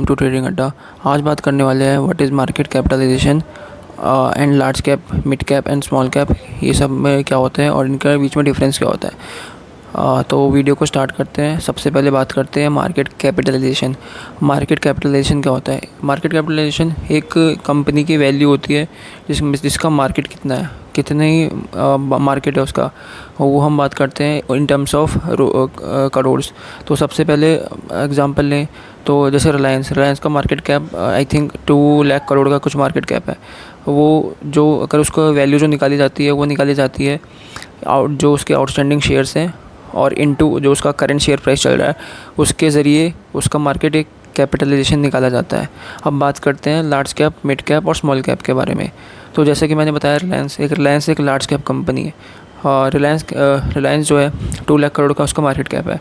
To trading अड्डा। आज बात करने वाले हैं what is market capitalization and large cap, mid cap and small cap, ये सब में क्या होता है और इनके बीच में डिफरेंस क्या होता है। तो वीडियो को स्टार्ट करते हैं। सबसे पहले बात करते हैं मार्केट कैपिटलाइजेशन। मार्केट कैपिटलाइजेशन क्या होता है? मार्केट कैपिटलाइजेशन एक कंपनी की वैल्यू होती है जिसका मार्केट कितना है, कितनी मार्केट है उसका, वो हम बात करते हैं इन टर्म्स ऑफ करोड़्स। तो सबसे पहले एग्जांपल लें तो जैसे रिलायंस का market cap I think 2 lakh crore का कुछ मार्केट कैप है। वो जो अगर उसको वैल्यू जो निकाली जाती है वो निकाली जाती है जो उसके आउटस्टैंडिंग शेयर्स हैं और इनटू जो उसका करंट शेयर प्राइस चल रहा है, उसके ज़रिए उसका मार्केट एक कैपिटलाइजेशन निकाला जाता है। अब बात करते हैं लार्ज कैप, मिड कैप और स्मॉल कैप के बारे में। तो जैसे कि मैंने बताया रिलायंस एक लार्ज कैप कंपनी है। रिलायंस जो है 2 लाख करोड़ का उसका मार्केट कैप है।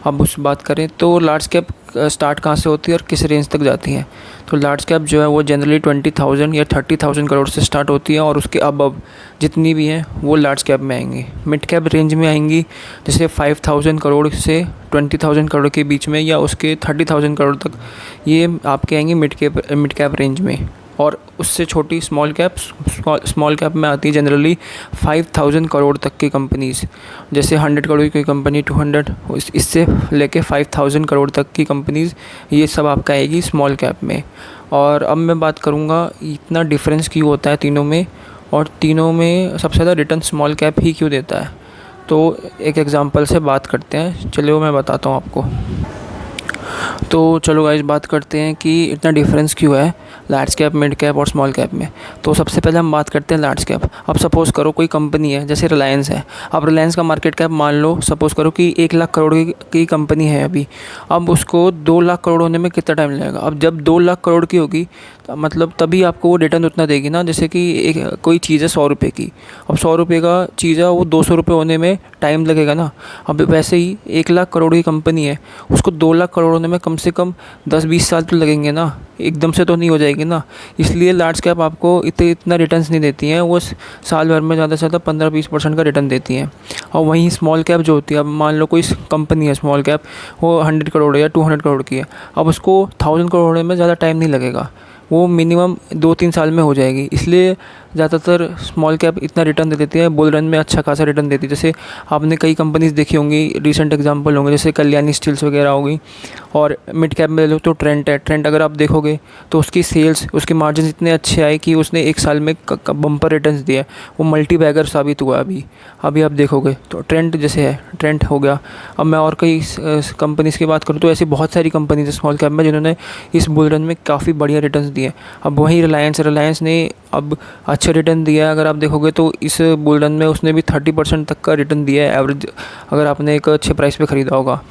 अब उस बात करें तो लार्ज कैप स्टार्ट कहाँ से होती है और किस रेंज तक जाती है? तो लार्ज कैप जो है वो जनरली 20,000 या 30,000 करोड़ से स्टार्ट होती है और उसके अब जितनी भी हैं वो लार्ज कैप में आएंगी। मिड कैप रेंज में आएंगी जैसे 5,000 करोड़ से 20,000 करोड़ के बीच में या उसके 30,000 करोड़ तक, ये आपके आएंगी मिड कैप रेंज में। और उससे छोटी स्मॉल कैप में आती है जनरली 5,000 करोड़ तक की कंपनीज़। जैसे 100 करोड़ की कंपनी 200, इससे लेके 5,000 करोड़ तक की कंपनीज़, ये सब आपका आएगी स्मॉल कैप में। और अब मैं बात करूँगा इतना डिफरेंस क्यों होता है तीनों में, और तीनों में सबसे ज़्यादा रिटर्न स्मॉल कैप ही क्यों देता है। तो एक एग्ज़ाम्पल से बात करते हैं, चलिए वो मैं बताता हूँ आपको। तो चलो गाइस बात करते हैं कि इतना डिफरेंस क्यों है लार्ज कैप, मिड कैप और स्मॉल कैप में। तो सबसे पहले हम बात करते हैं लार्ज कैप। अब सपोज़ करो कोई कंपनी है जैसे रिलायंस है। अब रिलायंस का मार्केट कैप मान लो सपोज़ करो कि 1 लाख करोड़ की कंपनी है अभी। अब उसको 2 लाख करोड़ होने में कितना टाइम लगेगा? अब जब 2 लाख करोड़ की होगी तो मतलब तभी आपको वो रिटर्न उतना देगी ना। जैसे कि एक कोई चीज़ है 100 रुपये की, अब 100 रुपये का चीज़ है वो 200 रुपये होने में टाइम लगेगा ना। अब वैसे ही 1 लाख करोड़ की कंपनी है, उसको 2 लाख करोड़ होने में कम से कम 10-20 साल तो लगेंगे ना, एकदम से तो नहीं हो जाएगी ना। इसलिए लार्ज कैप आपको इतना रिटर्न्स नहीं देती हैं, वो साल भर में ज़्यादा से ज़्यादा 15-20% का रिटर्न देती हैं। और वहीं स्मॉल कैप जो होती है, अब मान लो कोई कंपनी है स्मॉल कैप, वो 100 करोड़ या 200 करोड़ की है, अब उसको 1000 करोड़ होने में ज़्यादा टाइम नहीं लगेगा, वो मिनिमम 2-3 साल में हो जाएगी। इसलिए ज़्यादातर स्मॉल कैप इतना रिटर्न दे देती है, बुल रन में अच्छा खासा रिटर्न देती है। जैसे आपने कई कंपनीज़ देखी होंगी, रिसेंट एग्जांपल होंगे जैसे कल्याणी स्टील्स वगैरह होगी। और मिड कैप में ले लो तो ट्रेंट है। ट्रेंट अगर आप देखोगे तो उसकी सेल्स, उसके मार्जिन इतने अच्छे आए कि उसने 1 साल में बम्पर रिटर्न्स दिए, वो मल्टी बैगर साबित हुआ। अभी आप देखोगे तो ट्रेंट जैसे है, ट्रेंट हो गया। अब मैं और कई कंपनीज़ की बात करूँ तो ऐसी बहुत सारी कंपनीज़ है स्मॉल कैप में जिन्होंने इस बुल रन में काफ़ी बढ़िया रिटर्न्स दिए। अब वहीं रिलायंस ने अब अच्छा रिटर्न दिया है। अगर आप देखोगे तो इस बुल रन में उसने भी 30% तक का रिटर्न दिया है एवरेज, अगर आपने एक अच्छे प्राइस पे ख़रीदा होगा।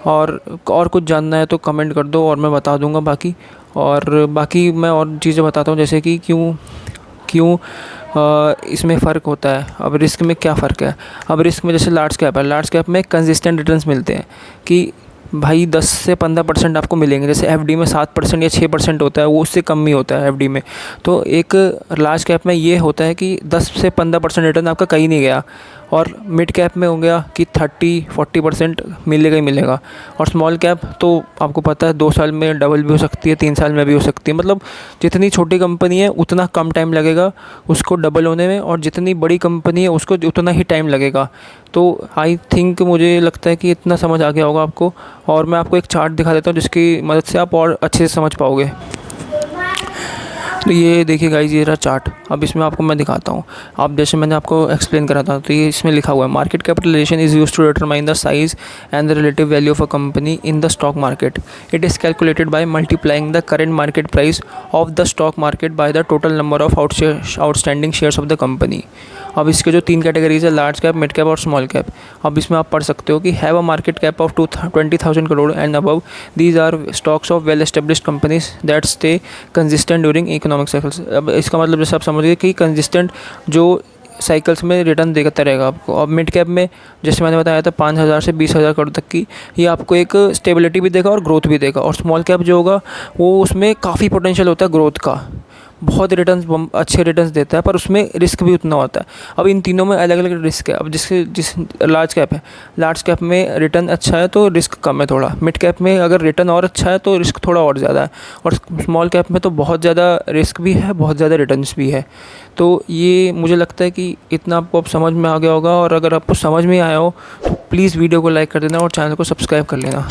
और कुछ जानना है तो कमेंट कर दो और मैं बता दूंगा बाकी मैं और चीज़ें बताता हूँ, जैसे कि क्यों इसमें फ़र्क होता है। अब रिस्क में क्या फ़र्क है? अब रिस्क में जैसे लार्ज कैप में कंसिस्टेंट रिटर्न्स मिलते हैं कि भाई 10 से 15% आपको मिलेंगे। जैसे एफडी में 7% या 6% होता है, वो उससे कम ही होता है एफडी में। तो एक लार्ज कैप में ये होता है कि 10 से 15% रिटर्न आपका कहीं नहीं गया। और मिड कैप में हो गया कि 30-40% मिलेगा ही मिलेगा। और स्मॉल कैप तो आपको पता है 2 साल में डबल भी हो सकती है, 3 साल में भी हो सकती है। मतलब जितनी छोटी कंपनी है उतना कम टाइम लगेगा उसको डबल होने में, और जितनी बड़ी कंपनी है उसको उतना ही टाइम लगेगा। तो आई थिंक मुझे लगता है कि इतना समझ आ गया होगा आपको। और मैं आपको एक चार्ट दिखा देता हूँ जिसकी मदद से आप और अच्छे से समझ पाओगे। तो ये देखिए गाइस, ये रहा चार्ट। अब इसमें आपको मैं दिखाता हूँ। अब जैसे मैंने आपको एक्सप्लेन करा था, तो ये इसमें लिखा हुआ है market capitalization is used to determine the size and the relative value of a company in the stock market. It is calculated by multiplying the current market price of the stock market by the total number of outstanding shares of the company. अब इसके जो 3 categories है, large cap, mid cap और small cap. अब इसमें आप पढ़ सकते हो कि have a market cap of 20,000 crore and above, these are stocks of well established companies that stay consistent during economic cycles. अब इसका मतलब जैसे आप समझिए कि कंसिस्टेंट जो साइकिल्स में रिटर्न देता रहेगा आपको। अब मिड कैप में जैसे मैंने बताया था 5,000 से 20,000 करोड़ तक की, ये आपको एक स्टेबिलिटी भी देगा और ग्रोथ भी देगा। और स्मॉल कैप जो होगा वो उसमें काफ़ी पोटेंशियल होता है ग्रोथ का। बहुत रिटर्न्स अच्छे रिटर्न्स देता है, पर उसमें रिस्क भी उतना होता है। अब इन तीनों में अलग अलग रिस्क है। अब जिस लार्ज कैप है, लार्ज कैप में रिटर्न अच्छा है तो रिस्क कम है थोड़ा। मिड कैप में अगर रिटर्न और अच्छा है तो रिस्क थोड़ा और ज़्यादा है। और स्मॉल कैप में तो बहुत ज़्यादा रिस्क भी है, बहुत ज़्यादा रिटर्न्स भी है। तो ये मुझे लगता है कि इतना आपको अब समझ में आ गया होगा। और अगर आपको समझ में आया हो तो प्लीज़ वीडियो को लाइक कर देना और चैनल को सब्सक्राइब कर लेना।